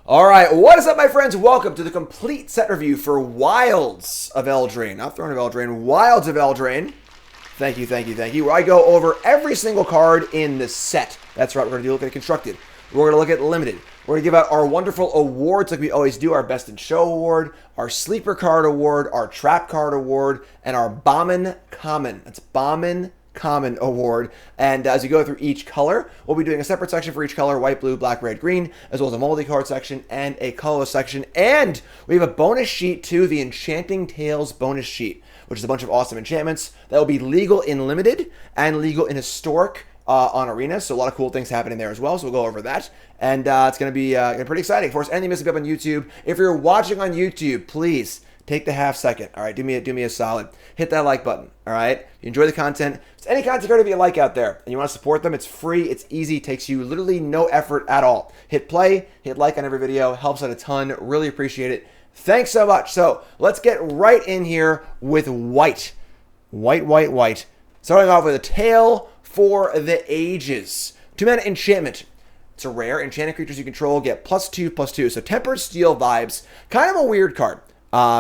Alright, what is up my friends? Welcome to the complete set review for Wilds of Eldraine. Not Throne of Eldraine, Wilds of Eldraine. Thank you. Where I go over every single card in the set. That's right, we're going to look at Constructed. We're going to look at Limited. We're going to give out our wonderful awards like we always do. Our Best in Show award, our Sleeper card award, our Trap card award, and our Bombin Common. That's Bombin Common award. And as you go through each color, we'll be doing a separate section for each color: white, blue, black, red, green, as well as a multi-card section and a colorless section. And we have a bonus sheet too, the Enchanting Tales Bonus Sheet, which is a bunch of awesome enchantments that will be legal in Limited and legal in Historic on Arena. So a lot of cool things happening there as well. So we'll go over that. And it's going to be pretty exciting. Of course, anything missing up on YouTube. If you're watching on YouTube, please take the half second. All right, do me a solid. Hit that like button. All right, if you enjoy the content, if it's any content creator you like out there, and you want to support them, it's free, it's easy, takes you literally no effort at all. Hit play, hit like on every video, helps out a ton. Really appreciate it. Thanks so much. So let's get right in here with white. Starting off with a Tale for the Ages. 2-mana enchantment. It's a rare. Enchanted creatures you control get +2/+2. So Tempered Steel vibes. Kind of a weird card.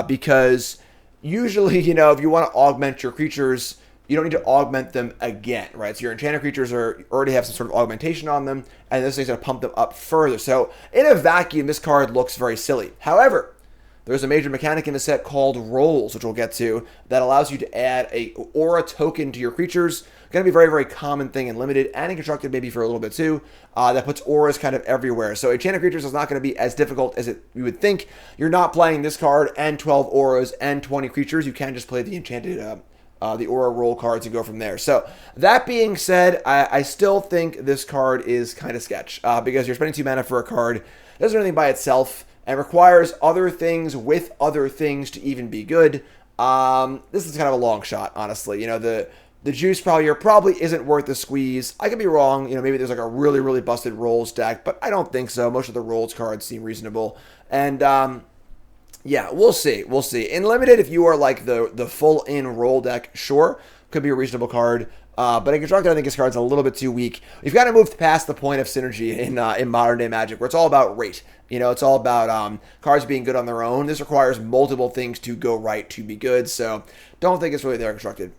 Because usually, if you want to augment your creatures, you don't need to augment them again, right? So your enchanted creatures already have some sort of augmentation on them, and this thing's going to pump them up further. So in a vacuum, this card looks very silly. However, there's a major mechanic in the set called Rolls, which we'll get to, that allows you to add a aura token to your creatures. Going to be a very, very common thing in Limited and in Constructed maybe for a little bit too. That puts auras kind of everywhere. So Enchanted Creatures is not going to be as difficult as you would think. You're not playing this card and 12 auras and 20 creatures. You can just play the enchanted, the aura roll cards and go from there. So that being said, I still think this card is kind of sketch because you're spending 2 mana for a card that doesn't do anything by itself and requires other things with other things to even be good. This is kind of a long shot, honestly. The juice probably isn't worth the squeeze. I could be wrong. Maybe there's like a really, really busted rolls deck, but I don't think so. Most of the rolls cards seem reasonable. And yeah, we'll see. In Limited, if you are like the full in roll deck, sure, could be a reasonable card. But in Constructed, I think this card's a little bit too weak. We've got to move past the point of synergy in modern day Magic, where it's all about rate. It's all about cards being good on their own. This requires multiple things to go right to be good. So don't think it's really there Constructed.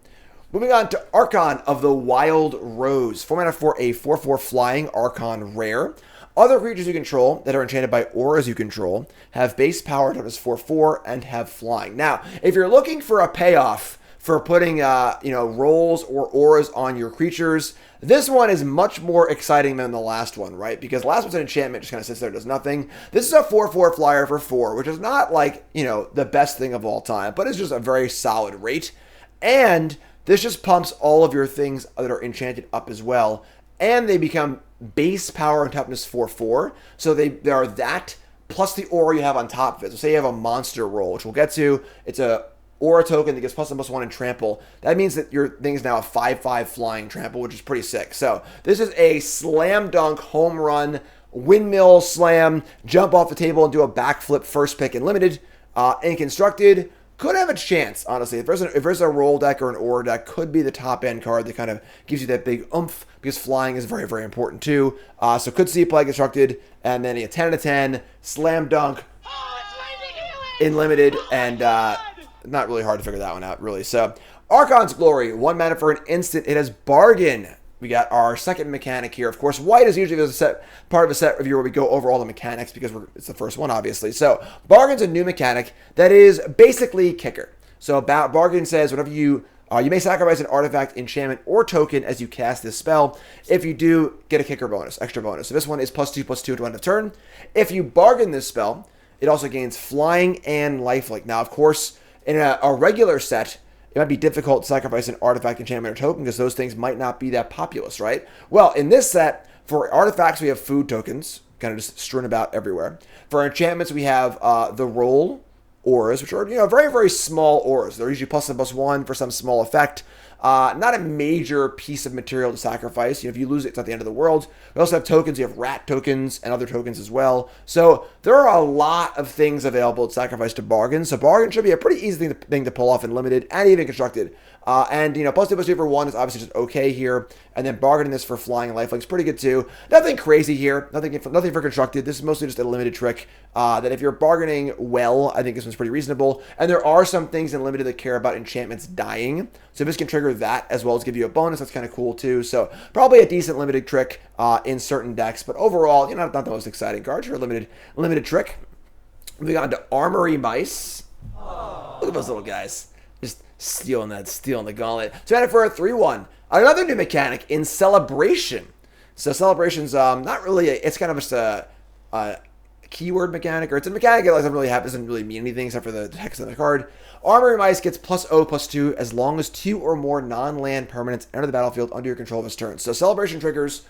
Moving on to Archon of the Wild Rose. 4 mana for a 4/4 flying Archon rare. Other creatures you control that are enchanted by auras you control have base power, toughness 4/4, and have flying. Now, if you're looking for a payoff for putting rolls or auras on your creatures, this one is much more exciting than the last one, right? Because the last one's an enchantment, just kind of sits there, does nothing. This is a 4/4 flyer for 4, which is not like, the best thing of all time, but it's just a very solid rate. And this just pumps all of your things that are enchanted up as well. And they become base power and toughness 4/4. So they are that plus the aura you have on top of it. So say you have a monster roll, which we'll get to. It's a aura token that gets +1/+1 in trample. That means that your thing is now a 5/5 flying trample, which is pretty sick. So this is a slam dunk, home run, windmill slam, jump off the table and do a backflip first pick in Limited. In Constructed, could have a chance, honestly. If there's a roll deck or an aura deck, could be the top end card that kind of gives you that big oomph, because flying is very, very important too. So could see play Constructed, and then a 10 out of 10 slam dunk in Limited, and not really hard to figure that one out, really. So Archon's Glory, 1 mana for an instant. It has Bargain. We got our second mechanic here. Of course, white is usually part of a set review where we go over all the mechanics because it's the first one, obviously. So Bargain's a new mechanic that is basically kicker. So Bargain says whenever you may sacrifice an artifact, enchantment, or token as you cast this spell. If you do, get a kicker bonus, extra bonus. So this one is +2/+2 to end of turn. If you bargain this spell, it also gains flying and lifelink. Now, of course, in a regular set, it might be difficult to sacrifice an artifact, enchantment, or token because those things might not be that populous, right? Well, in this set, for artifacts, we have food tokens, kind of just strewn about everywhere. For enchantments, we have the roll auras, which are, very, very small auras. They're usually +1/+1 for some small effect. Not a major piece of material to sacrifice. If you lose it, it's not the end of the world. We also have tokens. You have rat tokens and other tokens as well. So there are a lot of things available to sacrifice to Bargain. So Bargain should be a pretty easy thing to pull off in Limited and even Constructed. And, you know, +2/+2 for 1 is obviously just okay here. And then bargaining this for flying and lifelink is pretty good too. Nothing crazy here. Nothing for constructed. This is mostly just a limited trick that if you're bargaining well, I think this one's pretty reasonable. And there are some things in limited that care about enchantments dying. So this can trigger that as well as give you a bonus. That's kind of cool too. So probably a decent limited trick in certain decks. But overall, you know, not the most exciting card for a limited trick. Moving on to Armory Mice. Look at those little guys. Just stealing the gauntlet. So added for a 3/1. Another new mechanic in Celebration. So Celebration's not really, it's kind of just a keyword mechanic, or it's a mechanic that doesn't really mean anything except for the text on the card. Armory Mice gets +0/+2 as long as 2 or more non-land permanents enter the battlefield under your control of its turn. So Celebration triggers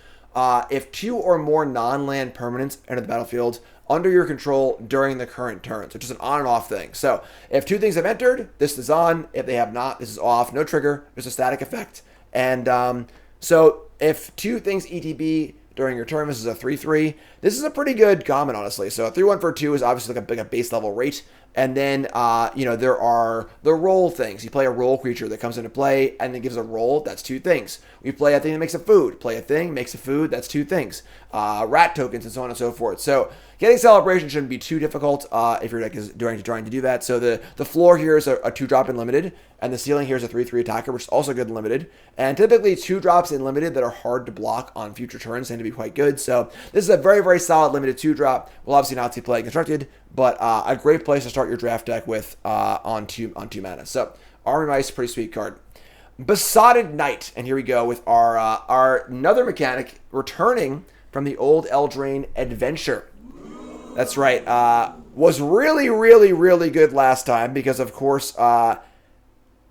if 2 or more non-land permanents enter the battlefield under your control during the current turn. So just an on and off thing. So if 2 things have entered, this is on. If they have not, this is off. No trigger. Just a static effect. And so if 2 things ETB during your turn, this is a 3/3. This is a pretty good common, honestly. So a 3/1 for 2 is obviously like a base level rate. And then, you know, there are the roll things. You play a roll creature that comes into play and then gives a roll. That's 2 things. You play a thing that makes a food. Play a thing, makes a food. That's 2 things. Rat tokens and so on and so forth. So getting Celebration shouldn't be too difficult if your deck is trying to do that. So the floor here is a 2-drop in limited, and the ceiling here is a 3/3 attacker, which is also good in limited. And typically 2 drops in limited that are hard to block on future turns tend to be quite good. So this is a very, very solid limited 2-drop. We'll obviously not see play constructed, but a great place to start your draft deck with on two mana. So Armory Mice, pretty sweet card. Besotted Knight, and here we go with our another mechanic returning from the old Eldraine Adventure. That's right. Was really, really, really good last time because, of course,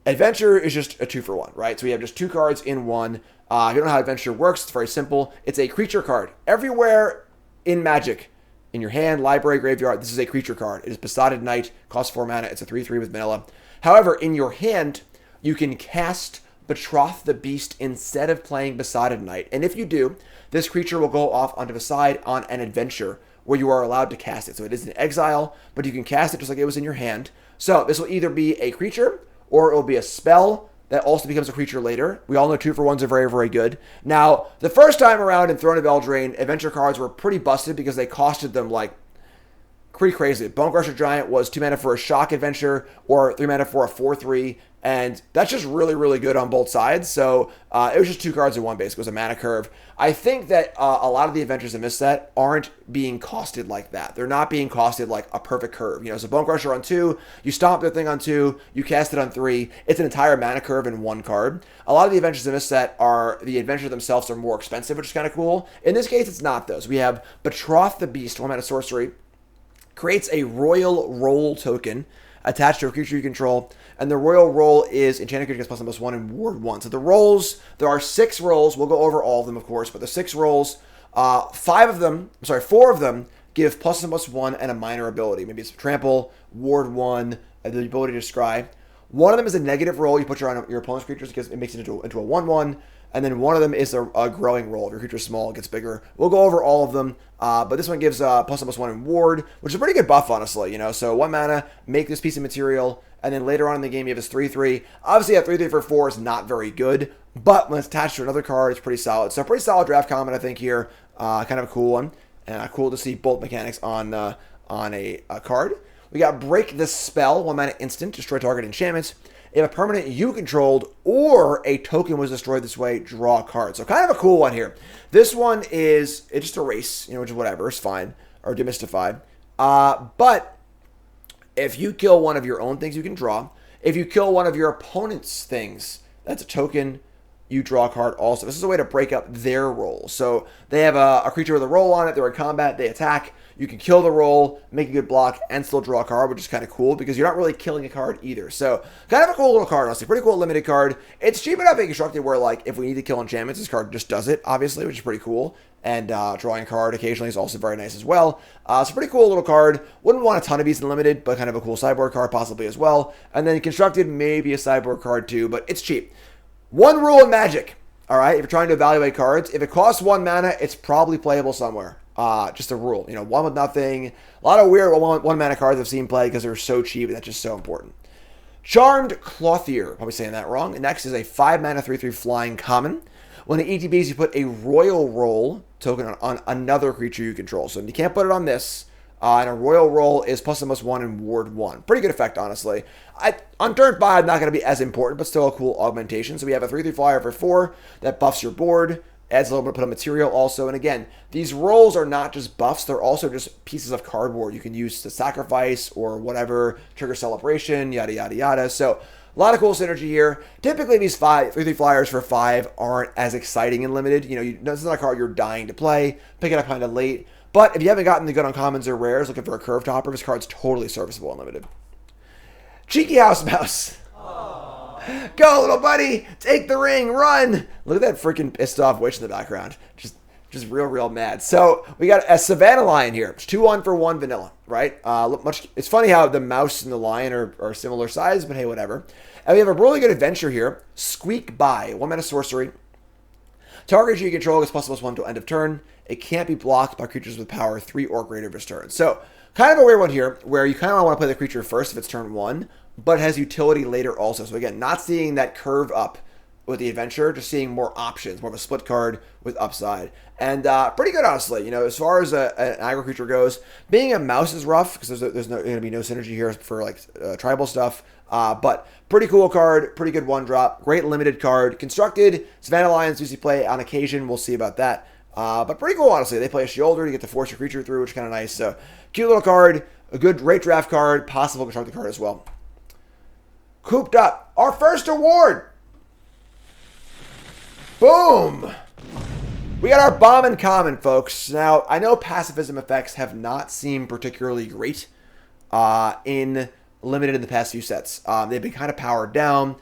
Adventure is just a 2-for-1, right? So we have just 2 cards in one. If you don't know how Adventure works, it's very simple. It's a creature card. Everywhere in Magic, in your hand, library, graveyard, this is a creature card. It is Besotted Knight, costs 4 mana. It's a 3/3 with vanilla. However, in your hand, you can cast Betroth the Beast instead of playing Besotted Knight. And if you do, this creature will go off onto the side on an adventure where you are allowed to cast it. So it is in exile, but you can cast it just like it was in your hand. So this will either be a creature or it will be a spell that also becomes a creature later. We all know 2-for-1s are very, very good. Now, the first time around in Throne of Eldraine, adventure cards were pretty busted because they costed them like pretty crazy. Bone Crusher Giant was 2 mana for a shock adventure or 3 mana for a 4/3. And that's just really, really good on both sides. So it was just 2 cards in one base. It was a mana curve. I think that a lot of the adventures in this set aren't being costed like that. They're not being costed like a perfect curve. You know, so Bone Crusher on 2, you stomp their thing on 2, you cast it on 3. It's an entire mana curve in 1 card. A lot of the adventures in this set the adventures themselves are more expensive, which is kind of cool. In this case, it's not those. We have Betroth the Beast, 1 mana sorcery, creates a Royal Roll token attached to a creature you control, and the Royal Roll is enchanted creature gets +1/+1 and ward 1. So the rolls, there are 6 rolls. We'll go over all of them, of course, but the 6 rolls, 4 of them give +1/+1 and a minor ability. Maybe it's trample, ward 1, the ability to scry. One of them is a negative roll you put your opponent's creatures because it makes it into a 1/1. And then one of them is a growing roll. If your creature's small, it gets bigger. We'll go over all of them. But this one gives +1/+1 in ward, which is a pretty good buff, honestly. You know, so 1 mana, make this piece of material, and then later on in the game, you have this 3/3. Obviously, a 3/3 for 4 is not very good, but when it's attached to another card, it's pretty solid. So, pretty solid draft comment, I think, here. Kind of a cool one. Cool to see both mechanics on a card. We got Break the Spell, 1 mana instant, destroy target enchantments. If a permanent you controlled or a token was destroyed this way, draw a card. So kind of a cool one here. This one is, it's just erase, you know, which is whatever, it's fine, or demystify. But if you kill one of your own things, you can draw. If you kill one of your opponent's things, that's a token, you draw a card also. This is a way to break up their roll. So they have a creature with a roll on it, they're in combat, they attack. You can kill the roll, make a good block, and still draw a card, which is kind of cool because you're not really killing a card either. So, kind of a cool little card, honestly. Pretty cool limited card. It's cheap enough being constructed where, like, if we need to kill enchantments, this card just does it, obviously, which is pretty cool. And drawing a card occasionally is also very nice as well. So, pretty cool little card. Wouldn't want a ton of these in limited, but kind of a cool sideboard card possibly as well. And then constructed, maybe a sideboard card too, but it's cheap. One rule in Magic, all right, if you're trying to evaluate cards, if it costs 1 mana, it's probably playable somewhere. Just a rule, you know, 1 with nothing. A lot of weird one mana cards I've seen play because they're so cheap, and that's just so important. Charmed Courtier, probably saying that wrong. Next is a 5 mana 3/3 flying common. When it ETBs, you put a Royal Roll token on another creature you control. So you can't put it on this. And a Royal Roll is +1/+1 and Ward 1. Pretty good effect, honestly. On turn 5, not going to be as important, but still a cool augmentation. So we have a 3/3 flyer for 4 that buffs your board. Adds a little bit of material also. And again, these rolls are not just buffs. They're also just pieces of cardboard you can use to sacrifice or whatever, trigger celebration, yada, yada, yada. So a lot of cool synergy here. Typically, these 3/3 flyers for 5 aren't as exciting in limited. This is not a card you're dying to play. Pick it up kind of late. But if you haven't gotten the good uncommons or rares, looking for a curve topper, this card's totally serviceable in limited. Cheeky House Mouse. Go, little buddy. Take the ring. Run. Look at that freaking pissed off witch in the background. Just real mad. So we got a Savannah Line here. It's 2/1 for 1 vanilla, right? It's funny how the mouse and the lion are similar size, but hey, whatever. And we have a really good adventure here. Squeak By. 1 mana sorcery. Target you control gets +1/+1 until end of turn. It can't be blocked by creatures with power 3 or greater this turn. So kind of a weird one here, where you kind of want to play the creature first if it's turn 1, but it has utility later also. So again, not seeing that curve up with the adventure, just seeing more options, more of a split card with upside. And pretty good, honestly. As far as an aggro creature goes, being a mouse is rough because there's going to be no synergy here for tribal stuff. But pretty cool card, pretty good 1-drop, great limited card. Constructed, Savannah Lions usually play on occasion. We'll see about that. But pretty cool, honestly. They play a Shielder to get to force your creature through, which is kind of nice. So cute little card, a good rate draft card, possible constructed card as well. Cooped Up, our first award. Boom! We got our Bombin Common, folks. Now, I know pacifism effects have not seemed particularly great in limited in the past few sets. They've been kind of powered down,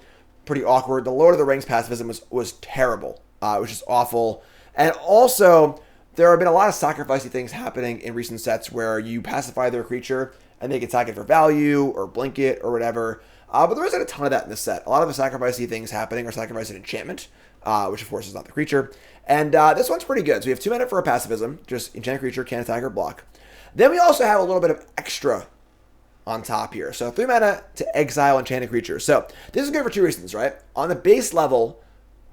pretty awkward. The Lord of the Rings pacifism was terrible. It was just awful. And also, there have been a lot of sacrificey things happening in recent sets where you pacify their creature and they can sack it for value or blink it or whatever. But there isn't a ton of that in this set. A lot of the sacrificey things happening are sacrificing enchantment, which of course is not the creature. And this one's pretty good. So we have 2 mana for a pacifism, just enchant creature, can't attack or block. Then we also have a little bit of extra on top here. So 3 mana to exile enchanted creature. So this is good for 2 reasons, right? On the base level,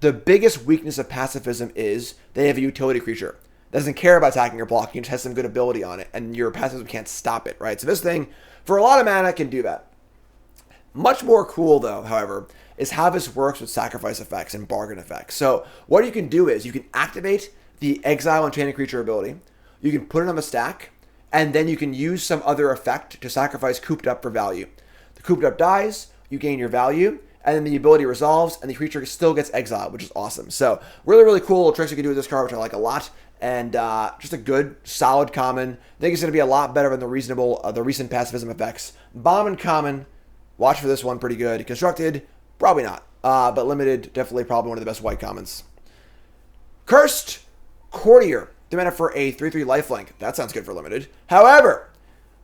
the biggest weakness of pacifism is they have a utility creature. Doesn't care about attacking or blocking, it just has some good ability on it, and your pacifism can't stop it, right? So this thing, for a lot of mana, can do that. Much more cool, though, however, is how this works with sacrifice effects and bargain effects. So what you can do is you can activate the exile enchanted creature ability, you can put it on the stack, and then you can use some other effect to sacrifice Cooped Up for value. The Cooped Up dies, you gain your value, and then the ability resolves, and the creature still gets exiled, which is awesome. So really cool little tricks you can do with this card, which I like a lot. And just a good, solid common. I think it's going to be a lot better than the recent pacifism effects. Bombin Common, watch for this one, pretty good. Constructed, probably not. But limited, definitely probably one of the best white commons. Cursed Courtier. 3 mana for a 3/3 lifelink. That sounds good for limited. However,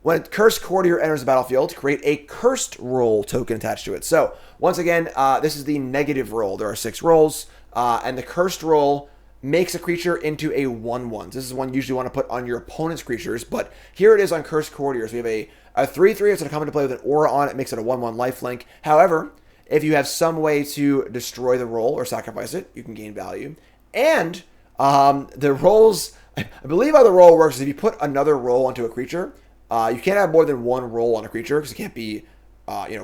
when Cursed Courtier enters the battlefield, create a Cursed Roll token attached to it. So, once again, this is the negative roll. There are 6 rolls, and the Cursed Roll makes a creature into a 1/1. This is one you usually want to put on your opponent's creatures, but here it is on Cursed Courtier. So we have a 3/3 that's going to come into play with an aura on it, makes it a 1/1 lifelink. However, if you have some way to destroy the roll or sacrifice it, you can gain value. And the rolls, I believe how the roll works is if you put another roll onto a creature, you can't have more than 1 roll on a creature because it can't be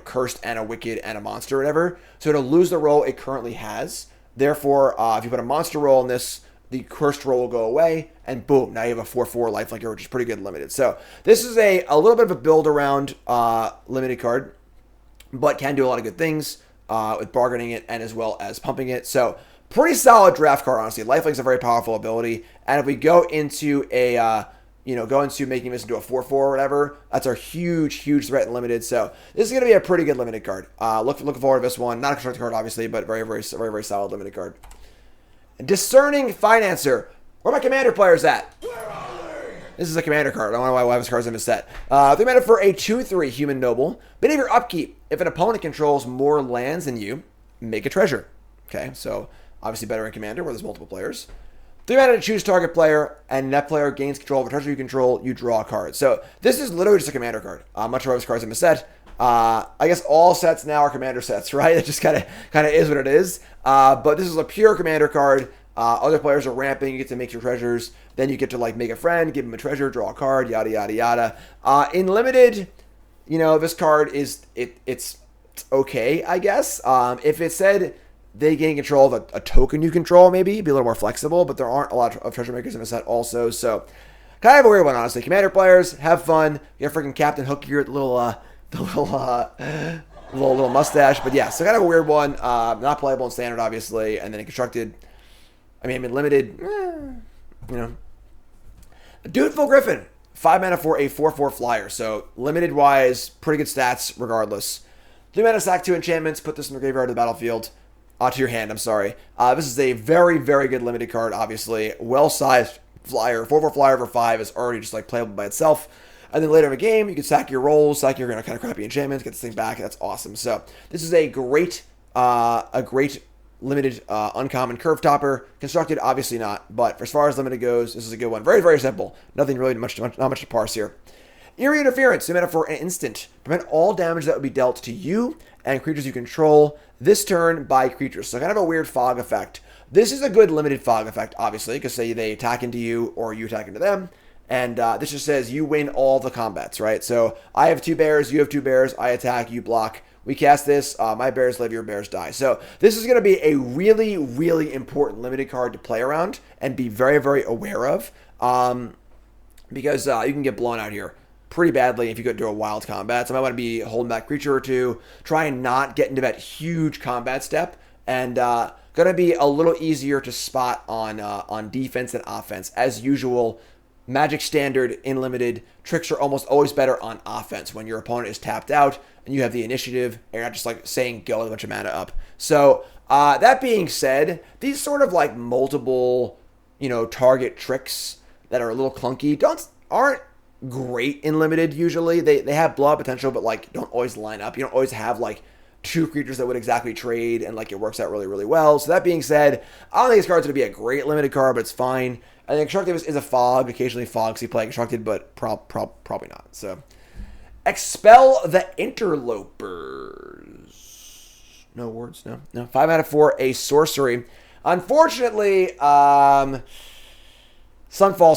cursed and a wicked and a monster or whatever. So it'll lose the roll it currently has. Therefore, if you put a monster roll in this, the cursed roll will go away, and boom, now you have a 4/4 lifelinker, which is pretty good limited. So this is a little bit of a build around limited card, but can do a lot of good things with bargaining it and as well as pumping it. So pretty solid draft card, honestly. Lifelink's a very powerful ability, and if we go into making this into a 4/4 or whatever, that's our huge threat in limited. So this is going to be a pretty good limited card. Looking forward to this one. Not a constructed card, obviously, but very solid limited card. Discerning Financer. Where are my commander players at? This is a commander card. I don't know why this card's in this set. 3 mana for a 2/3 human noble. Beginning of your upkeep. If an opponent controls more lands than you, make a treasure. Okay, so obviously better in commander where there's multiple players. 3 mana to choose target player, and that player gains control of a treasure you control, you draw a card. So this is literally just a commander card. Much of this card's in the set. I guess all sets now are commander sets, right? It just kind of is what it is. But this is a pure commander card. Other players are ramping. You get to make your treasures. Then you get to like make a friend, give him a treasure, draw a card, yada yada yada. In limited, this card is it's okay, I guess. If it said they gain control of a token you control, maybe be a little more flexible. But there aren't a lot of treasure makers in the set also, so kind of a weird one, honestly. Commander players, have fun. You have freaking Captain Hook here, the little mustache. But yeah, so kind of a weird one. Not playable in standard, obviously, and then in constructed. In limited, Dutiful Griffin, 5 mana for a 4/4 flyer. So limited wise, pretty good stats regardless. 3 mana, sack 2 enchantments. Put this in the graveyard to the battlefield. To your hand, I'm sorry. This is a very, very good limited card, obviously. Well-sized flyer. 4/4 flyer for 5 is already just like playable by itself. And then later in the game, you can sack your rolls, sack your kind of crappy enchantments, get this thing back. That's awesome. So this is a great limited uncommon curve topper. Constructed, obviously not. But as far as limited goes, this is a good one. Very, very simple. Nothing really not much to parse here. Eerie Interference, 2 mana for an instant. Prevent all damage that would be dealt to you and creatures you control this turn by creatures. So kind of a weird fog effect. This is a good limited fog effect, obviously, because say they attack into you or you attack into them. And this just says you win all the combats, right? So I have 2 bears, you have 2 bears, I attack, you block. We cast this, my bears live, your bears die. So this is going to be a really, really important limited card to play around and be very, very aware of. Because you can get blown out here pretty badly if you go to a wild combat. So I might want to be holding back creature or two, try and not get into that huge combat step, and going to be a little easier to spot on defense and offense. As usual, Magic Standard in limited, tricks are almost always better on offense when your opponent is tapped out and you have the initiative and you're not just like saying go with a bunch of mana up. So that being said, these sort of like multiple, target tricks that are a little clunky aren't great in limited usually. They have blowout potential, but like don't always line up. You don't always have like 2 creatures that would exactly trade and like it works out really, really well. So that being said, I don't think this card's going to be a great limited card, but it's fine. I think Constructed is a fog. Occasionally fogs you play Constructed, but probably not. So Expel the Interlopers. No words, no. 5 mana for a sorcery. Unfortunately, Sunfall's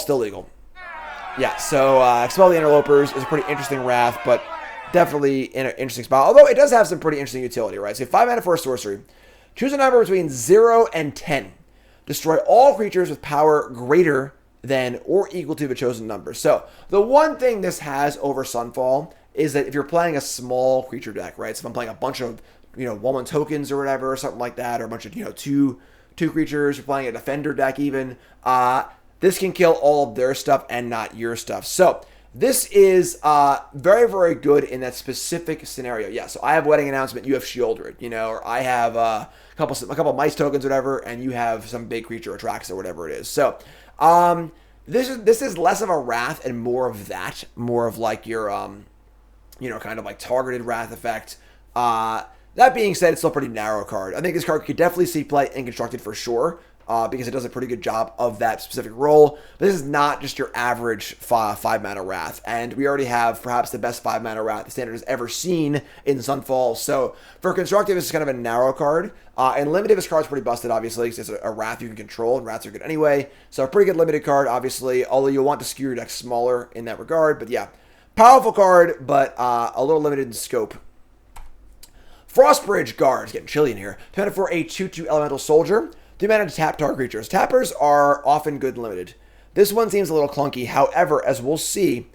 still legal. Yeah, so Expel the Interlopers is a pretty interesting wrath, but definitely in an interesting spot. Although it does have some pretty interesting utility, right? So 5 mana for a sorcery. Choose a number between 0 and 10. Destroy all creatures with power greater than or equal to the chosen number. So the one thing this has over Sunfall is that if you're playing a small creature deck, right? So if I'm playing a bunch of, 1/1 tokens or whatever, or something like that, or a bunch of, two creatures, you're playing a defender deck even, this can kill all of their stuff and not your stuff. So this is very, very good in that specific scenario. Yeah, so I have Wedding Announcement, you have Shieldred, or I have a couple mice tokens, whatever, and you have some big creature, Atrax or whatever it is. So this is less of a wrath and more of that, more of like your kind of like targeted wrath effect. That being said, it's still a pretty narrow card. I think this card could definitely see play in Constructed for sure. Because it does a pretty good job of that specific role. But this is not just your average 5 mana Wrath. And we already have perhaps the best 5 mana Wrath the Standard has ever seen in Sunfall. So for Constructive, this is kind of a narrow card. And Limited, this card's pretty busted, obviously, because it's a Wrath you can control, and Wraths are good anyway. So a pretty good Limited card, obviously, although you'll want to skew your deck smaller in that regard. But yeah, powerful card, but a little limited in scope. Frostbridge Guard, it's getting chilly in here. 2 mana for a 2/2 Elemental Soldier. 3 mana to tap target creatures. Tappers are often good and limited. This one seems a little clunky. However, as we'll see,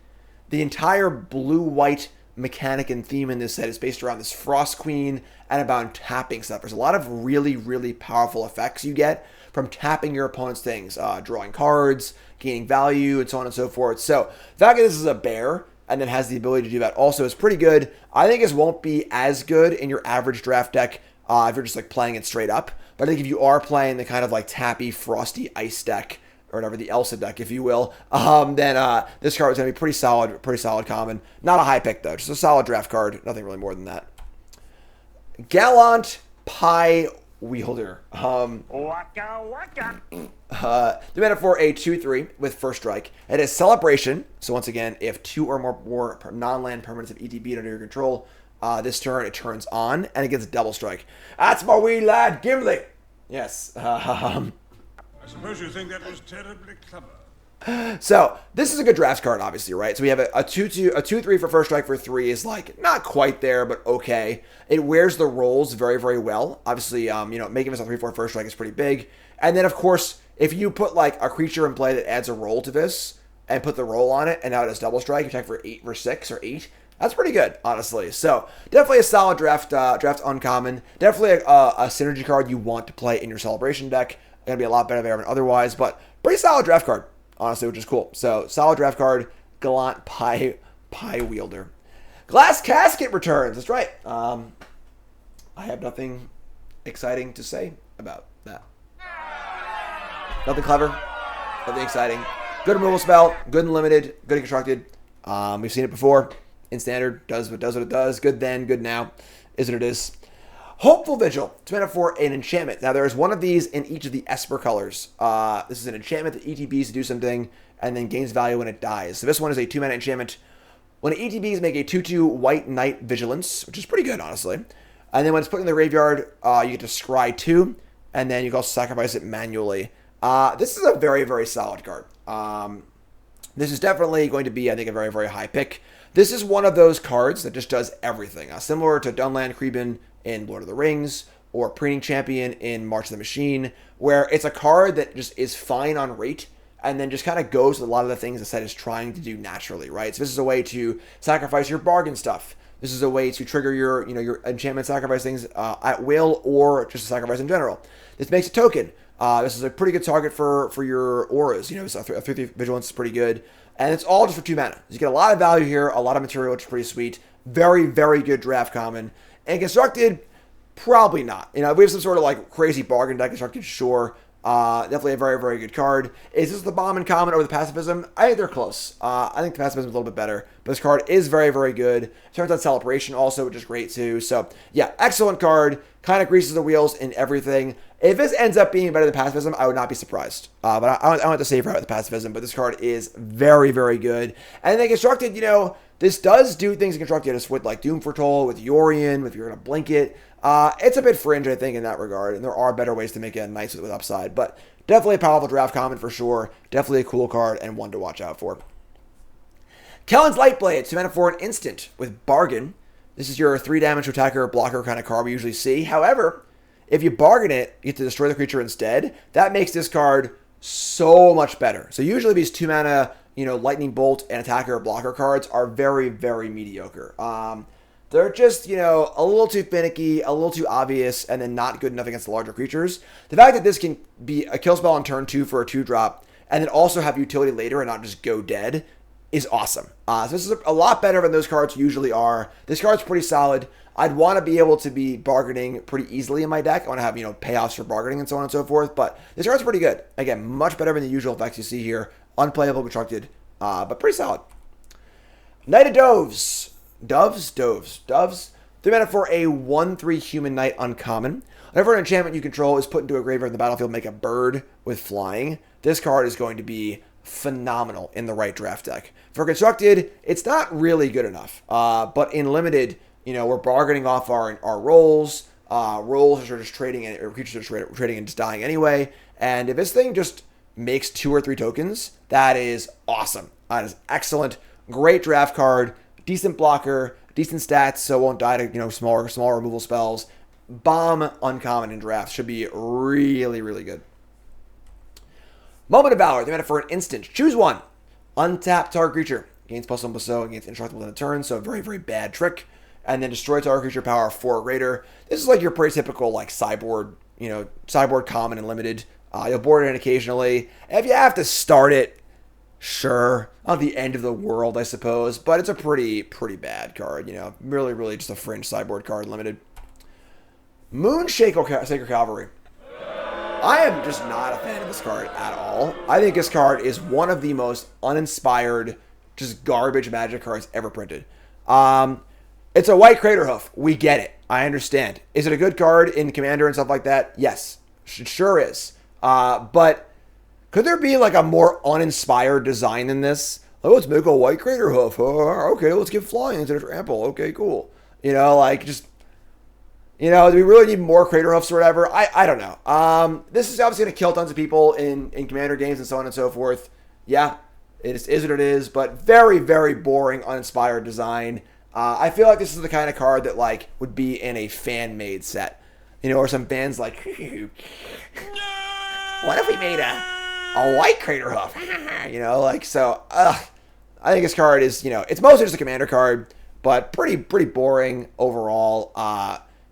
the entire blue-white mechanic and theme in this set is based around this Frost Queen and about tapping stuff. There's a lot of really, really powerful effects you get from tapping your opponent's things, drawing cards, gaining value, and so on and so forth. So the fact that this is a bear and then has the ability to do that also is pretty good. I think this won't be as good in your average draft deck if you're just like playing it straight up. But I think if you are playing the kind of like tappy, frosty ice deck, or whatever, the Elsa deck, if you will, then this card is going to be pretty solid common. Not a high pick, though. Just a solid draft card. Nothing really more than that. Gallant Pie Wielder. Waka waka. 3 mana for a 2/3 with first strike. It is Celebration. So once again, if 2 or more non-land permanents of ETB under your control, this turn it turns on, and it gets a double strike. That's my wee lad, Gimli. Yes. I suppose you think that was terribly clever. So this is a good draft card, obviously, right? So we have a 2/3 for first strike for 3 is like not quite there, but okay. It wears the rolls very, very well. Obviously, making this a 3/4 first strike is pretty big. And then, of course, if you put like a creature in play that adds a roll to this and put the roll on it, and now it has double strike, you attack for 8 or 6 or 8. That's pretty good, honestly. So definitely a solid draft uncommon. Definitely a synergy card you want to play in your celebration deck. Gonna be a lot better there than otherwise, but pretty solid draft card, honestly, which is cool. So solid draft card, Gallant Pie Wielder. Glass Casket returns. That's right. I have nothing exciting to say about that. Nothing clever, nothing exciting. Good removal spell, good and limited, good and constructed. We've seen it before. In standard, does what it does. Good then, good now, is what it is. Hopeful Vigil, 2 mana for an enchantment. Now, there is one of these in each of the Esper colors. This is an enchantment that ETBs to do something and then gains value when it dies. So this one is a 2 mana enchantment. When ETBs make a 2/2 White Knight Vigilance, which is pretty good, honestly. And then when it's put in the graveyard, you get to scry 2, and then you can also sacrifice it manually. This is a very, very solid card. This is definitely going to be, I think, a very, very high pick. This is one of those cards that just does everything. Similar to Dunland Creban in Lord of the Rings, or Preening Champion in March of the Machine, where it's a card that just is fine on rate, and then just kind of goes with a lot of the things the set is trying to do naturally, right? So this is a way to sacrifice your bargain stuff. This is a way to trigger your enchantment sacrifice things at will, or just to sacrifice in general. This makes a token. This is a pretty good target for your auras. A 3/3 Vigilance is pretty good. And it's all just for 2 mana. You get a lot of value here, a lot of material, which is pretty sweet. Very, very good draft common. And constructed, probably not. If we have some sort of like crazy bargain deck constructed, sure. Definitely a very, very good card. Is this the Bombin Common over the Pacifism? I think they're close. I think the Pacifism is a little bit better. But this card is very, very good. It turns on Celebration also, which is great too. So, yeah, excellent card. Kind of greases the wheels in everything. If this ends up being better than Pacifism, I would not be surprised. But I want to save route with Pacifism. But this card is very, very good. And then constructed, this does do things in constructed just with like Doom Foretold, with Yorion, if you're going to blink it. It's a bit fringe, I think, in that regard. And there are better ways to make it nice with upside. But definitely a powerful draft common for sure. Definitely a cool card and one to watch out for. Kellen's Lightblade, 2 mana for an instant with Bargain. This is your 3 damage attacker or blocker kind of card we usually see. However, if you bargain it, you get to destroy the creature instead. That makes this card so much better. So usually these 2 mana, Lightning Bolt and attacker or blocker cards are very, very mediocre. They're just, a little too finicky, a little too obvious, and then not good enough against the larger creatures. The fact that this can be a kill spell on turn 2 for a 2-drop, and then also have utility later and not just go dead, is awesome. So this is a lot better than those cards usually are. This card's pretty solid. I'd want to be able to be bargaining pretty easily in my deck. I want to have, payoffs for bargaining and so on and so forth. But this card's pretty good. Again, much better than the usual effects you see here. Unplayable, constructed, but pretty solid. Knight of Doves. Doves. 3 mana for a 1/3 Human Knight uncommon. Whenever an enchantment you control is put into a graveyard in the battlefield, make a bird with flying. This card is going to be phenomenal in the right draft deck. For constructed, it's not really good enough. But in limited, we're bargaining off our rolls. Rolls are just trading, or creatures are trading and just dying anyway. And if this thing just makes 2 or 3 tokens, that is awesome. That is excellent. Great draft card. Decent blocker. Decent stats, so it won't die to small removal spells. Bomb uncommon in drafts. Should be really, really good. Moment of Valor. 3 mana for an instant. Choose one. Untap target creature. Gains +1/+0 against indestructible within a turn, so a very, very bad trick. And then destroy target creature power 4 or greater. This is like your pretty typical like sideboard, sideboard common and limited. You'll board it in occasionally. And if you have to start it, sure. Not the end of the world, I suppose. But it's a pretty bad card, Really, really just a fringe sideboard card, limited. Moonshaker Sacred Cavalry. I am just not a fan of this card at all. I think this card is one of the most uninspired, just garbage Magic cards ever printed. It's a white Crater Hoof. We get it. I understand. Is it a good card in Commander and stuff like that? Yes. It sure is. But could there be like a more uninspired design than this? Oh, let's make a white Crater Hoof. Okay, let's give flying instead of trample. Okay, cool. Like just, do we really need more Crater Hoofs or whatever? I don't know. This is obviously going to kill tons of people in Commander games and so on and so forth. Yeah, it is what it is, but very, very boring, uninspired design. I feel like this is the kind of card that like would be in a fan-made set. Or some fans like, what if we made a white Crater Hoof? I think this card is, it's mostly just a commander card, but pretty boring overall.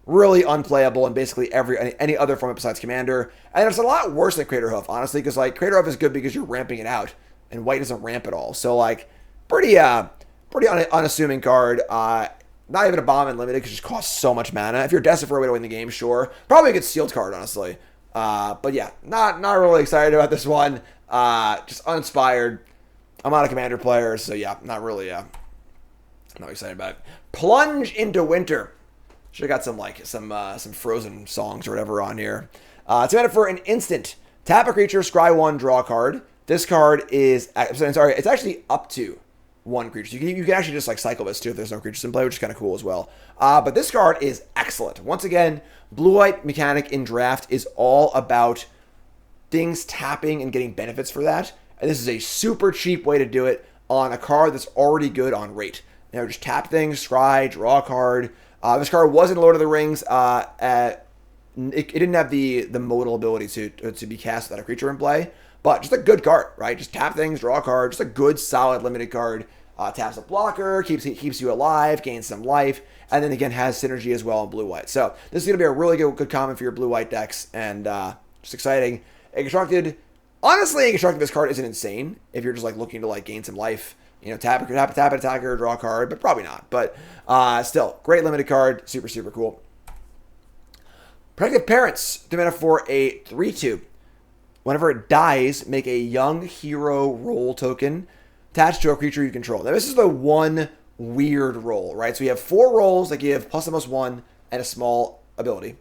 Really unplayable in basically any other format besides commander. And it's a lot worse than Crater Hoof, honestly, because like Crater Hoof is good because you're ramping it out, and white doesn't ramp at all. So like pretty unassuming card. Not even a bomb in limited because it just costs so much mana. If you're desperate for a way to win the game, sure. Probably a good sealed card, honestly. But yeah, not really excited about this one. Just uninspired. I'm not a commander player, so yeah, not really. Not excited about it. Plunge into Winter. Should have got some Frozen songs or whatever on here. It's meant for an instant. Tap a creature, scry 1, draw a card. This card is it's actually up to 1 creature. So you can actually just like cycle this too if there's no creatures in play, which is kind of cool as well. But this card is excellent. Once again, blue-white mechanic in draft is all about things tapping and getting benefits for that. And this is a super cheap way to do it on a card that's already good on rate. Just tap things, scry, draw a card. This card was in Lord of the Rings. It didn't have the modal ability to be cast without a creature in play. But just a good card, right? Just tap things, draw a card. Just a good, solid, limited card. Taps a blocker, keeps you alive, gains some life, and then again has synergy as well in blue-white. So this is going to be a really good common for your blue-white decks, and just exciting. Honestly, this card isn't insane if you're just like looking to like gain some life. Tap an attacker, draw a card, but probably not. But still, great limited card, super cool. Protective Parents, the for a 3/2. Whenever it dies, make a young hero role token attached to a creature you control. Now, this is the one weird role, right? So we have 4 rolls that give +1/+1 and a small ability.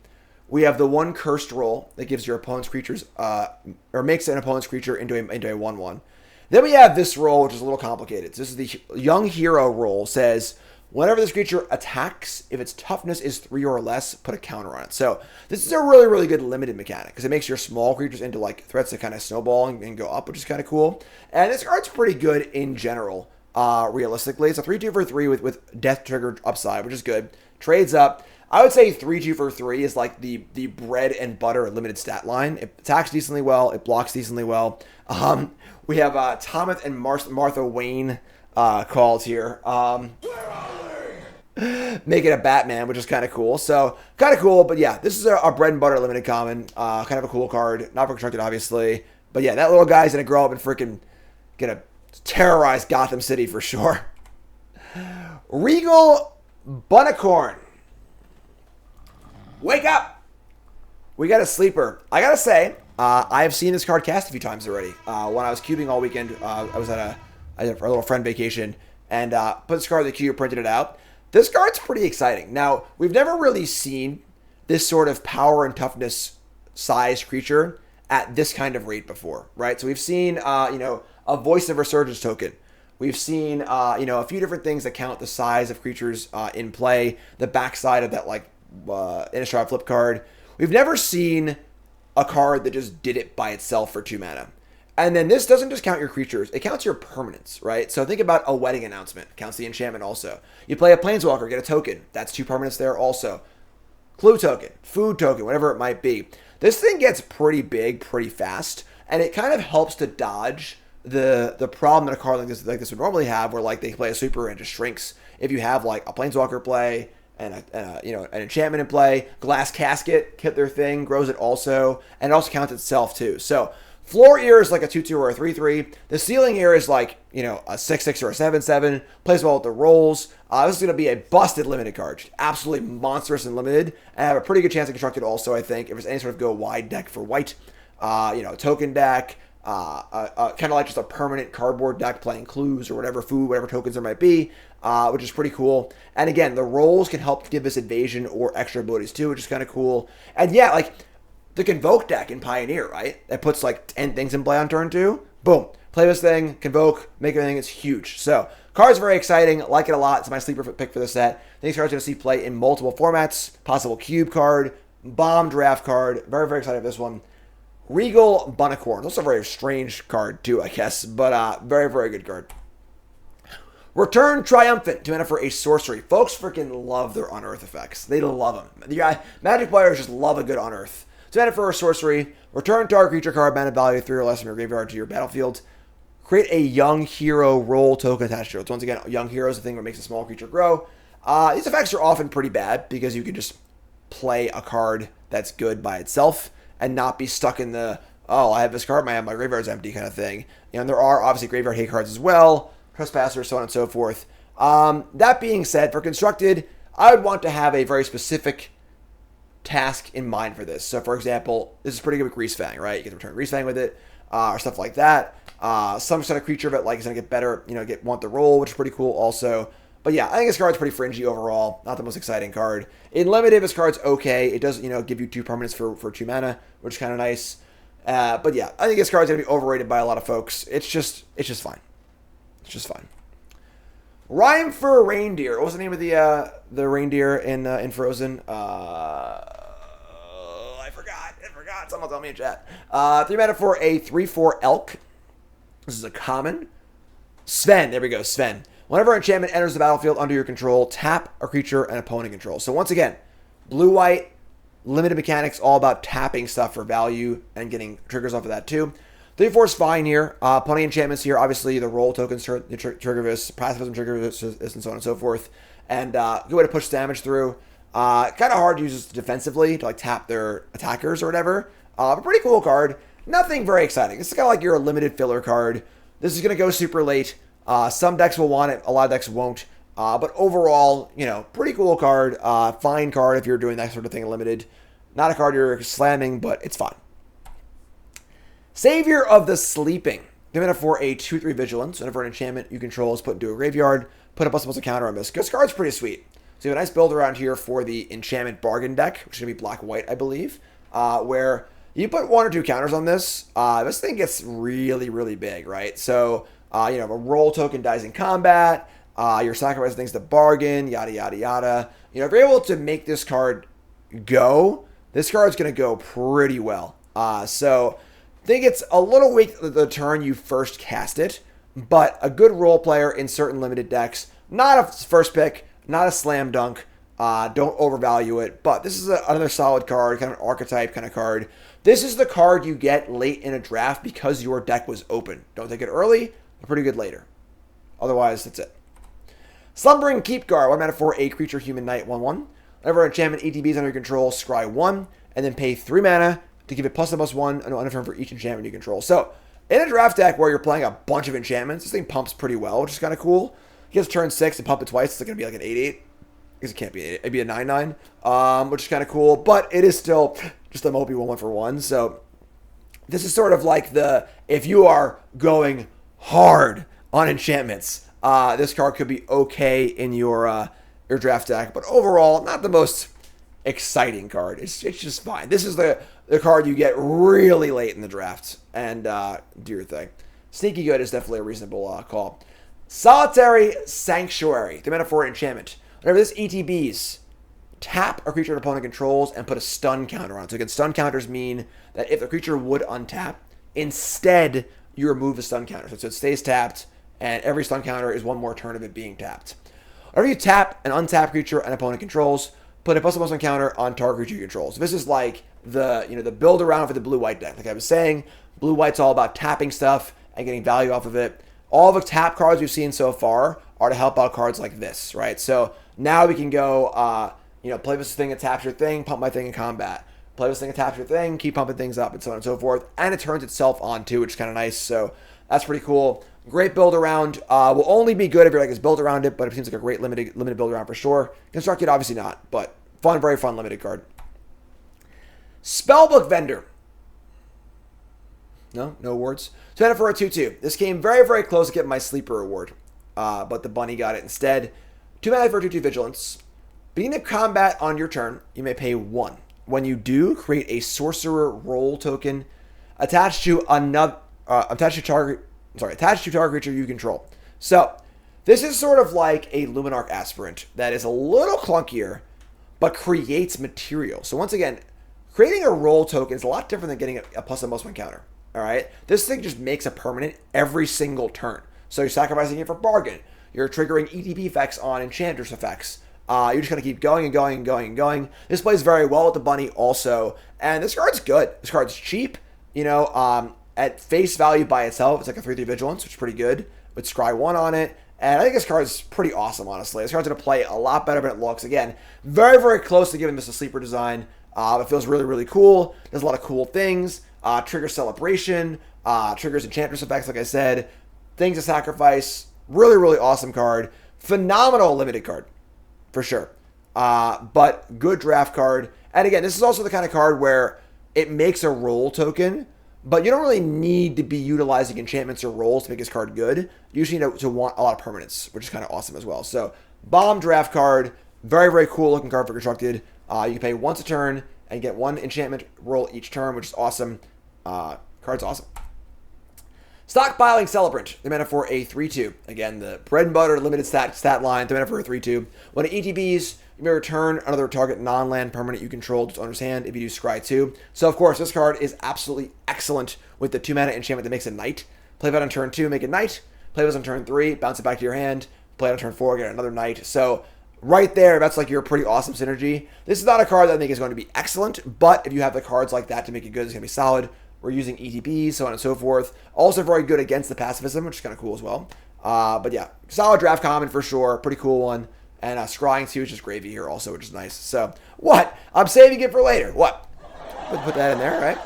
We have the 1 cursed roll that gives your opponent's creatures, or makes an opponent's creature into a 1/1. Then we have this roll, which is a little complicated. So this is the young hero roll. Says, whenever this creature attacks, if its toughness is 3 or less, put a counter on it. So this is a really good limited mechanic because it makes your small creatures into like threats that kind of snowball and go up, which is kind of cool. And this card's pretty good in general, realistically. It's a 3/2 for 3 with death trigger upside, which is good. Trades up. I would say 3/2 for 3 is like the bread and butter limited stat line. It attacks decently well. It blocks decently well. We have Thomas and Martha Wayne calls here. Make it a Batman, which is kind of cool. So, kind of cool, but yeah, this is a bread and butter limited common. Kind of a cool card. Not for constructed, obviously. But yeah, that little guy's going to grow up and freaking going to terrorize Gotham City for sure. Regal Bunicorn. Wake up! We got a sleeper. I gotta say, I've seen this card cast a few times already. When I was cubing all weekend, I was at a little friend vacation and put this card in the cube, printed it out. This card's pretty exciting. Now, we've never really seen this sort of power and toughness sized creature at this kind of rate before, right? So we've seen, a Voice of Resurgence token. We've seen, a few different things that count the size of creatures in play, the backside of that, like, Innistrad flip card. We've never seen a card that just did it by itself for 2 mana. And then this doesn't just count your creatures, it counts your permanents, right? So think about a Wedding Announcement, counts the enchantment also. You play a Planeswalker, get a token, that's 2 permanents there also. Clue token, food token, whatever it might be. This thing gets pretty big pretty fast, and it kind of helps to dodge the problem that a card like this would normally have, where like they play a super and it just shrinks. If you have like a Planeswalker play, and an enchantment in play, Glass Casket, hit their thing, grows it also, and it also counts itself too. So floor ear is like a 2/2 or a 3/3. The ceiling ear is like, a 6/6 or a 7/7. Plays well with the rolls. This is going to be a busted limited card. Just absolutely monstrous and limited. And I have a pretty good chance to construct it also, I think, if there's any sort of go wide deck for white. A token deck. Kind of like just a permanent cardboard deck playing clues or whatever food, whatever tokens there might be, which is pretty cool. And again, the rolls can help give this evasion or extra abilities too, which is kind of cool. And yeah, like the Convoke deck in Pioneer, right? That puts like 10 things in play on turn 2. Boom. Play this thing, convoke, make everything. It's huge. So, card's very exciting. Like it a lot. It's my sleeper pick for the set. I think this card's going to see play in multiple formats. Possible cube card, bomb draft card. Very, very excited for this one. Regal Bunnicorn. Also a very strange card, too, I guess. But very, very good card. Return Triumphant. 2 mana for a sorcery. Folks freaking love their Unearth effects. They love them. Magic players just love a good Unearth. 2 mana for a sorcery. Return target creature card, mana value 3 or less from your graveyard to your battlefield. Create a young hero role token attached to it. So once again, young hero is the thing that makes a small creature grow. These effects are often pretty bad because you can just play a card that's good by itself and not be stuck in the, oh, I have this card, my graveyard's empty kind of thing. And there are obviously graveyard hate cards as well. Trespasser, so on and so forth. That being said, for Constructed, I would want to have a very specific task in mind for this. So, for example, this is pretty good with Greasefang, right? You get to return Greasefang with it, or stuff like that. Some sort of creature that is going to get better, want the roll, which is pretty cool also. But yeah, I think this card's pretty fringy overall. Not the most exciting card. In Limited, this card's okay. It does, give you 2 permanents for 2 mana, which is kind of nice. But yeah, I think this card's going to be overrated by a lot of folks. It's just fine. It's just fine. Rhyme for Reindeer. What was the name of the reindeer in Frozen? I forgot. Someone tell me in chat. 3 mana for a 3/4 elk. This is a common. Sven. There we go. Sven. Whenever enchantment enters the battlefield under your control, tap a creature an opponent controls. So once again, blue-white, limited mechanics, all about tapping stuff for value and getting triggers off of that too. 3/4 is fine here. Plenty of enchantments here. Obviously, the roll tokens trigger this, pacifism trigger this, and so on and so forth. And good way to push damage through. Kind of hard to use this defensively to tap their attackers or whatever. But pretty cool card. Nothing very exciting. This is kind of like your limited filler card. This is going to go super late. Some decks will want it. A lot of decks won't. But overall, pretty cool card. Fine card if you're doing that sort of thing in limited. Not a card you're slamming, but it's fine. Savior of the Sleeping. 3 mana for a 2/3 Vigilance. Whenever an enchantment you control is put into a graveyard, put a +++ counter on this. This card's pretty sweet. So you have a nice build around here for the enchantment bargain deck, which is going to be black-white, I believe, where you put 1 or 2 counters on this. This thing gets really, really big, right? So, a roll token dies in combat. You're sacrificing things to bargain, yada, yada, yada. If you're able to make this card go, this card's going to go pretty well. So I think it's a little weak the turn you first cast it, but a good role player in certain limited decks. Not a first pick, not a slam dunk. Don't overvalue it, but this is another solid card, kind of an archetype kind of card. This is the card you get late in a draft because your deck was open. Don't take it early, but pretty good later. Otherwise, that's it. Slumbering Keepguard. 1 mana for a creature human knight 1/1. Whenever enchantment ETB is under your control, scry 1, and then pay 3 mana to give it +1/+1 and on a turn for each enchantment you control. So, in a draft deck where you're playing a bunch of enchantments, this thing pumps pretty well, which is kind of cool. It gets turn 6 and pump it twice. It's going to be like an 8/8. Because it can't be 8. It'd be a 9/9, which is kind of cool. But it is still just a mopey 1/1 for 1. So, this is sort of like if you are going hard on enchantments, this card could be okay in your draft deck. But overall, not the most exciting card. It's just fine. This is the card you get really late in the draft and do your thing. Sneaky good is definitely a reasonable call. Solitude Sanctuary. 3 mana for enchantment. Whenever this ETBs, tap a creature an opponent controls and put a stun counter on it. So again, stun counters mean that if the creature would untap, instead you remove the stun counter. So it stays tapped, and every stun counter is 1 more turn of it being tapped. Whenever you tap an untapped creature an opponent controls, put a +1/+1 counter on target creature you control. So this is like the build around for the blue-white deck. Like I was saying, blue-white's all about tapping stuff and getting value off of it. All the tap cards we've seen so far are to help out cards like this, right? So now we can go, play this thing, taps your thing, pump my thing in combat. Play this thing, taps your thing, keep pumping things up, and so on and so forth. And it turns itself on too, which is kind of nice. So that's pretty cool. Great build around. Will only be good if your deck is built around it, but it seems like a great limited build around for sure. Constructed, obviously not, but fun, very fun limited card. Spellbook Vendor. No awards. So I had it for a 2/2. This came very, very close to getting my sleeper award, but the bunny got it instead. 2 mana for a 2/2 Vigilance. Being in combat on your turn, you may pay 1. When you do, create a sorcerer roll token attached to another. attached to target creature you control. So this is sort of like a Luminarch Aspirant that is a little clunkier, but creates material. So once again, creating a roll token is a lot different than getting a plus and plus one counter. All right, this thing just makes a permanent every single turn. So you're sacrificing it for bargain. You're triggering ETB effects on Enchantress effects. You're just going to keep going and going and going and going. This plays very well with the bunny also. And this card's good. This card's cheap. You know, at face value by itself, it's like a 3/3 Vigilance, which is pretty good. With Scry 1 on it. And I think this card is pretty awesome, honestly. This card's going to play a lot better than it looks. Again, very, very close to giving this a sleeper design. It feels really, really cool. Does a lot of cool things. Triggers Celebration. Triggers Enchantress effects, like I said. Things to sacrifice. Really, really awesome card. Phenomenal limited card. For sure. But good draft card. And again, this is also the kind of card where it makes a roll token, but you don't really need to be utilizing enchantments or rolls to make this card good. You just need to want a lot of permanence, which is kind of awesome as well. So, bomb draft card. Very, very cool looking card for Constructed. You can pay once a turn and get one enchantment roll each turn, which is awesome. Card's awesome. Stockpiling Celebrant. They're mana for a 3/2. Again, the bread and butter limited stat line. They're mana for a 3/2. When it ETBs, you may return another target non-land permanent you control to its owner's hand if you do Scry 2. So, of course, this card is absolutely excellent with the 2 mana enchantment that makes it Knight. Play that on turn 2, make it Knight. Play this on turn 3, bounce it back to your hand. Play it on turn 4, get another Knight. So, right there, that's like your pretty awesome synergy. This is not a card that I think is going to be excellent, but if you have the cards like that to make it good, it's going to be solid. We're using ETBs, so on and so forth. Also very good against the pacifism, which is kind of cool as well. But yeah, solid draft common for sure. Pretty cool one. And Scrying 2 is just gravy here also, which is nice. So, what? I'm saving it for later. What? Put that in there, right?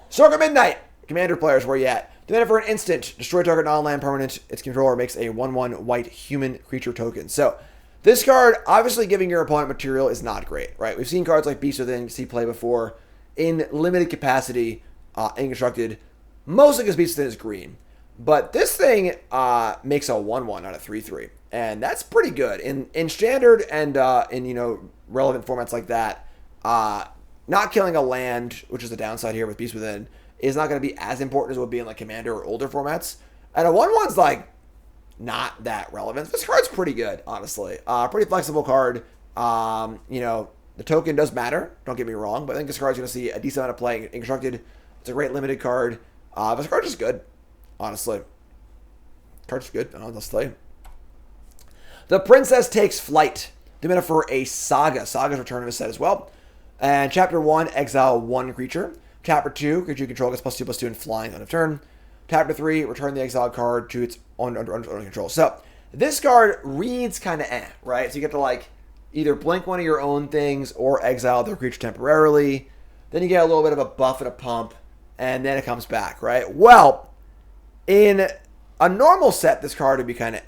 Circle Midnight. Commander players, where you at? Demand for an instant. Destroy target non-land permanent. Its controller makes a 1/1 white human creature token. So, this card, obviously giving your opponent material is not great, right? We've seen cards like Beast Within see play before in limited capacity. In Constructed, mostly because Beast Within is green. But this thing makes a 1/1 out of 3/3. And that's pretty good. In Standard and in relevant formats like that, not killing a land, which is the downside here with Beast Within, is not going to be as important as it would be in like Commander or older formats. And a 1/1's like not that relevant. This card's pretty good, honestly. Pretty flexible card. The token does matter, don't get me wrong, but I think this card's going to see a decent amount of play in Constructed. It's a great limited card. But this card's just good, honestly. Card's good, I don't know what else to tell you. The Princess Takes Flight. Dimina for a Saga. Saga's return to this set as well. And Chapter 1, exile 1 creature. Chapter 2, creature you control gets +2/+2 and flying on a turn. Chapter 3, return the exiled card to its under control. So, this card reads kind of right? So you get to like either blink one of your own things or exile the creature temporarily. Then you get a little bit of a buff and a pump, and then it comes back, right? Well, in a normal set, this card would be kind of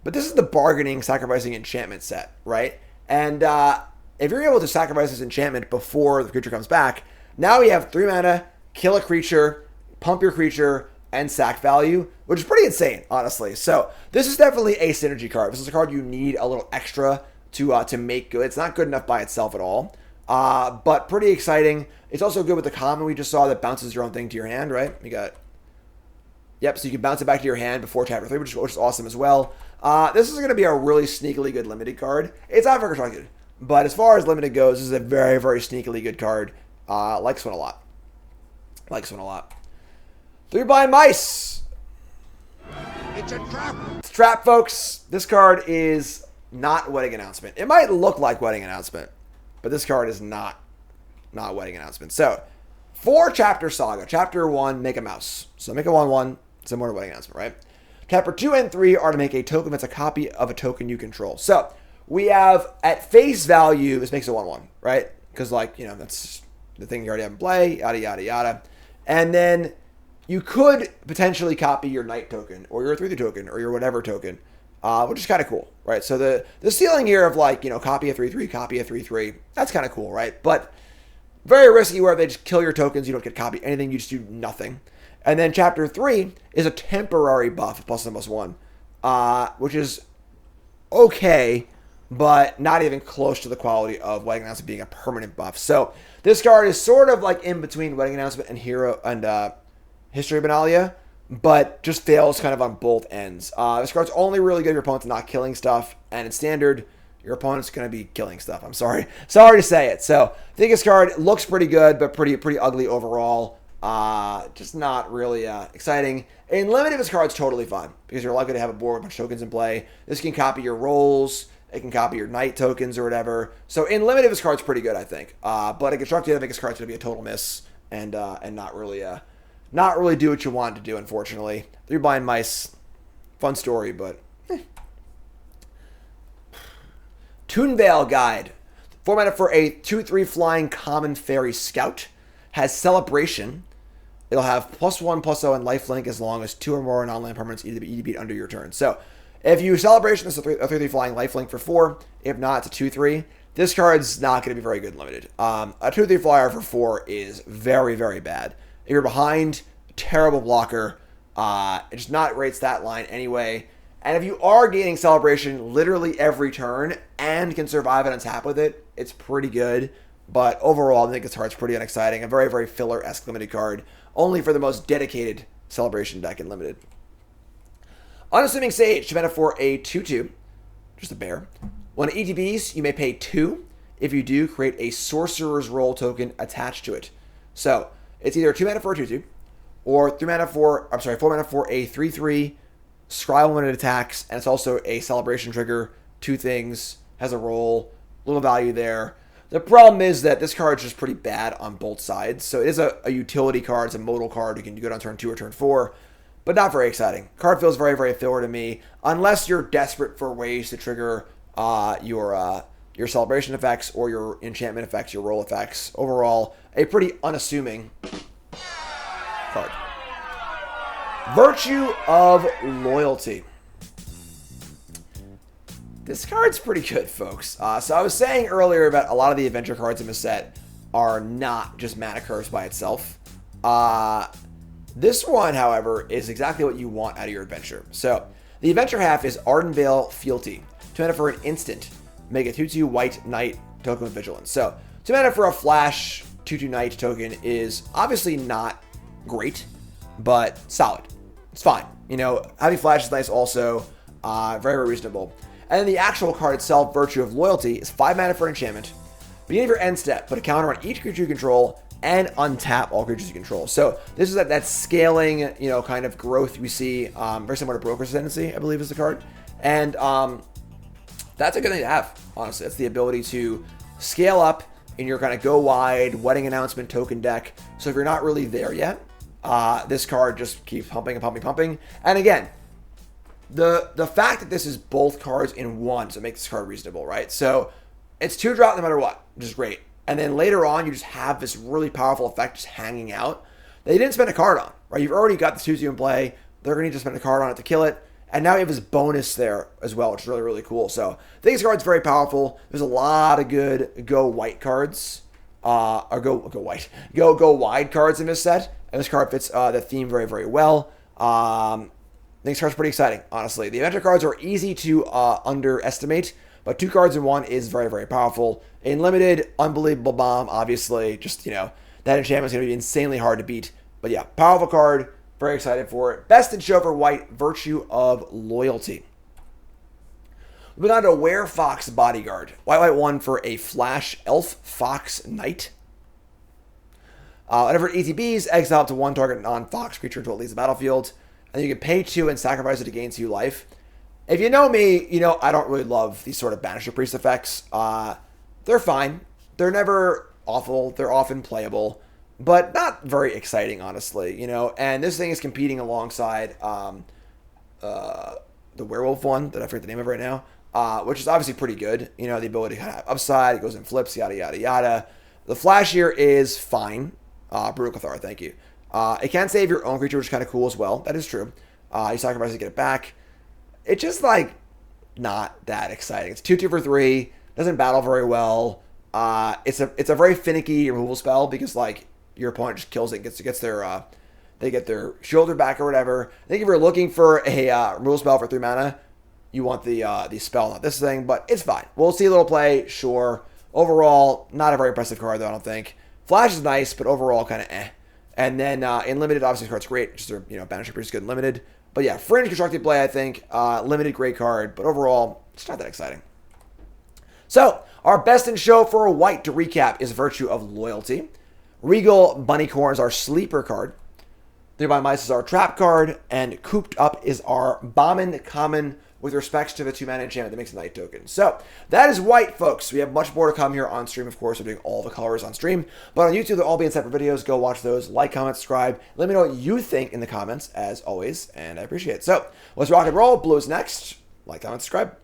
but this is the bargaining, sacrificing enchantment set, right? And if you're able to sacrifice this enchantment before the creature comes back, now you have 3 mana, kill a creature, pump your creature, and sack value, which is pretty insane, honestly. So this is definitely a synergy card. This is a card you need a little extra to make good. It's not good enough by itself at all, but pretty exciting. It's also good with the common we just saw that bounces your own thing to your hand, right? You got, yep, so you can bounce it back to your hand before Chapter 3, which is awesome as well. This is going to be a really sneakily good limited card. It's not for Constructed, but as far as limited goes, this is a very, very sneakily good card. Like this one a lot. Like this one a lot. 3 Blind Mice. It's a trap. It's a trap, folks. This card is not Wedding Announcement. It might look like Wedding Announcement, but this card is not Wedding Announcement. So, 4 Chapter Saga. Chapter 1, make a mouse. So make a 1/1, similar to Wedding Announcement, right? Chapter 2 and 3 are to make a token that's a copy of a token you control. So, we have, at face value, this makes a 1/1, right? Because, that's the thing you already have in play, yada, yada, yada. And then you could potentially copy your Knight token, or your 3/3 token, or your whatever token, which is kind of cool, right? So the ceiling here of copy a 3/3, copy a 3/3, that's kind of cool, right? But very risky where they just kill your tokens, you don't get copy anything, you just do nothing. And then Chapter 3 is a temporary buff, +1/+1, which is okay, but not even close to the quality of Wedding Announcement being a permanent buff. So this card is sort of like in between Wedding Announcement and Hero and History of Benalia, but just fails kind of on both ends. This card's only really good if your opponent's not killing stuff, and in Standard, your opponent's going to be killing stuff. I'm sorry. Sorry to say it. So I think this card looks pretty good, but pretty ugly overall. Just not really exciting. In Limited, this card's totally fun because you're likely to have a board with a bunch of tokens in play. This can copy your rolls. It can copy your Knight tokens or whatever. So in Limited, this card's pretty good, I think. But in Constructed, I think this card's going to be a total miss and not really do what you want to do, unfortunately. 3 Blind Mice, fun story, but Toonvale Guide. 4 mana for a 2/3 flying common fairy scout. Has Celebration. It'll have +1/+0 and lifelink as long as 2 or more non-land permanents EDB under your turn. So if you Celebration, it's a 3/3 flying lifelink for 4. If not, it's a 2/3. This card's not going to be very good in Limited. A 2/3 flyer for 4 is very, very bad. If you're behind, terrible blocker. It's just not great stat line anyway. And if you are gaining Celebration literally every turn and can survive and untap with it, it's pretty good. But overall, I think this card's pretty unexciting. A very, very filler-esque Limited card. Only for the most dedicated Celebration deck in Limited. Unassuming Sage, 2 mana for a 2/2. Just a bear. When it ETBs, you may pay 2. If you do, create a Sorcerer's Roll token attached to it. So, it's either 2 mana for a 2/2, or 4 mana for a 3/3, Scry when it attacks, and it's also a Celebration trigger. 2 things, has a roll, little value there. The problem is that this card's just pretty bad on both sides. So it is a utility card, it's a modal card. You can do it on turn 2 or turn 4, but not very exciting. Card feels very, very filler to me, unless you're desperate for ways to trigger your Celebration effects or your enchantment effects, your roll effects. Overall, a pretty unassuming card. Virtue of Loyalty. This card's pretty good, folks. So I was saying earlier about a lot of the adventure cards in this set are not just mana curse by itself. This one, however, is exactly what you want out of your adventure. So the adventure half is Ardenvale Fealty. 2 mana for an instant. Make a 2/2 white knight token with Vigilance. So 2 mana for a flash 2/2 knight token is obviously not great, but solid. It's fine. You know, having flash is nice also. Very, very reasonable. And then the actual card itself, Virtue of Loyalty, is 5 mana for an enchantment. Beginning of your end step, put a counter on each creature you control and untap all creatures you control. So this is that scaling, you know, kind of growth we see, very similar to Broker's Ascendancy, I believe is the card. And that's a good thing to have, honestly. It's the ability to scale up in your kind of go wide, wedding announcement token deck. So if you're not really there yet, this card just keeps pumping and pumping and pumping. And again, the fact that this is both cards in one, so it makes this card reasonable, right? So it's 2-drop no matter what, which is great. And then later on, you just have this really powerful effect just hanging out that you didn't spend a card on, right? You've already got the 2/2 in play. They're going to need to spend a card on it to kill it. And now you have this bonus there as well, which is really, really cool. So I think this card's very powerful. There's a lot of good go white cards, or go wide cards in this set. And this card fits the theme very, very well. I think this card's pretty exciting, honestly. The adventure cards are easy to underestimate, but 2 cards in 1 is very, very powerful. In Limited, unbelievable bomb, obviously. Just, you know, that enchantment's going to be insanely hard to beat. But yeah, powerful card. Very excited for it. Best in show for white, Virtue of Loyalty. Moving on to Werefox Bodyguard. White 1 for a flash elf fox knight. Whenever ETBs, exile up to 1 target non-fox creature until it leaves the battlefield. And you can pay 2 and sacrifice it to gain 2 life. If you know me, you know I don't really love these sort of Banisher Priest effects. They're fine. They're never awful. They're often playable, but not very exciting, honestly. You know, and this thing is competing alongside the werewolf one that I forget the name of right now, which is obviously pretty good. You know, the ability to have upside, it goes in flips, yada yada yada. The flash here is fine. Brutal Cathar, thank you. It can save your own creature, which is kind of cool as well. That is true. You sacrifice to get it back. It's just like not that exciting. It's 2/2 for 3. Doesn't battle very well. It's a very finicky removal spell because like your opponent just kills it, gets their they get their shoulder back or whatever. I think if you're looking for a removal spell for 3 mana, you want the spell, not this thing. But it's fine. We'll see a little play, sure. Overall, not a very impressive card though. I don't think. Flash is nice, but overall kind of eh. And then in limited, obviously, card's great. Just their, banishing pretty good in limited. But yeah, Fringe constructed play, I think. Limited, great card. But overall, it's not that exciting. So, our best in show for a white, to recap, is Virtue of Loyalty. Regal Bunnycorn is our sleeper card. Armory Mice is our trap card. And Cooped Up is our Bombin Common with respects to the 2-mana enchantment that makes a night token. So, that is white, folks. We have much more to come here on stream, of course. We're doing all the colors on stream. But on YouTube, they'll all be in separate videos. Go watch those. Like, comment, subscribe. Let me know what you think in the comments, as always. And I appreciate it. So, let's rock and roll. Blue is next. Like, comment, subscribe.